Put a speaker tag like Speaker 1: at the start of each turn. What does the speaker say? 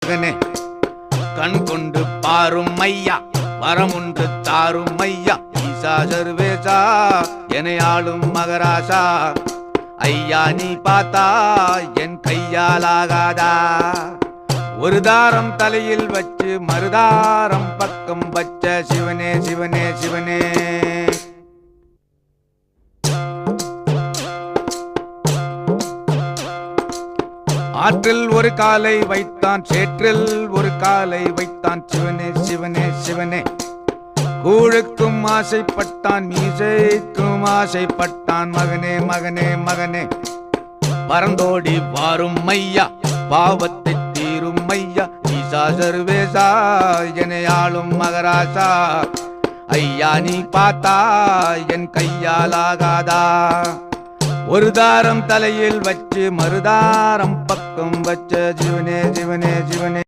Speaker 1: மகனே கண் கொண்டு பாரும் ஐயா, வரம் ஒன்று தாரும் ஐயா. ஈசா சர்வேசா என ஆளும் மகராசா, ஐயா நீ பார்த்தா என் கையாலாகாதா. ஒரு தாரம் தலையில் வச்சு மறுதாரம் பக்கம் வச்ச சிவனே சிவனே சிவனே. ஆற்றில் ஒரு காலை வைத்தான், சேற்றில் ஒரு காலை வைத்தான், சிவனே சிவனே சிவனே. கூழுக்கும் ஆசைப்பட்டான், மீசைக்கும் ஆசைப்பட்டான், மகனே மகனே மகனே. பரந்தோடி வாரும் ஐயா, பாவத்தை தீரும் ஐயா. ஈசா சர்வேசா என ஆளும் மகராசா, ஐயா நீ பார்த்தா என் கையாலாகாதா. ஒரு தாரம் தலையில் வச்சு மறுதாரம் பக்கம் வச்ச சிவனே சிவனே சிவனே.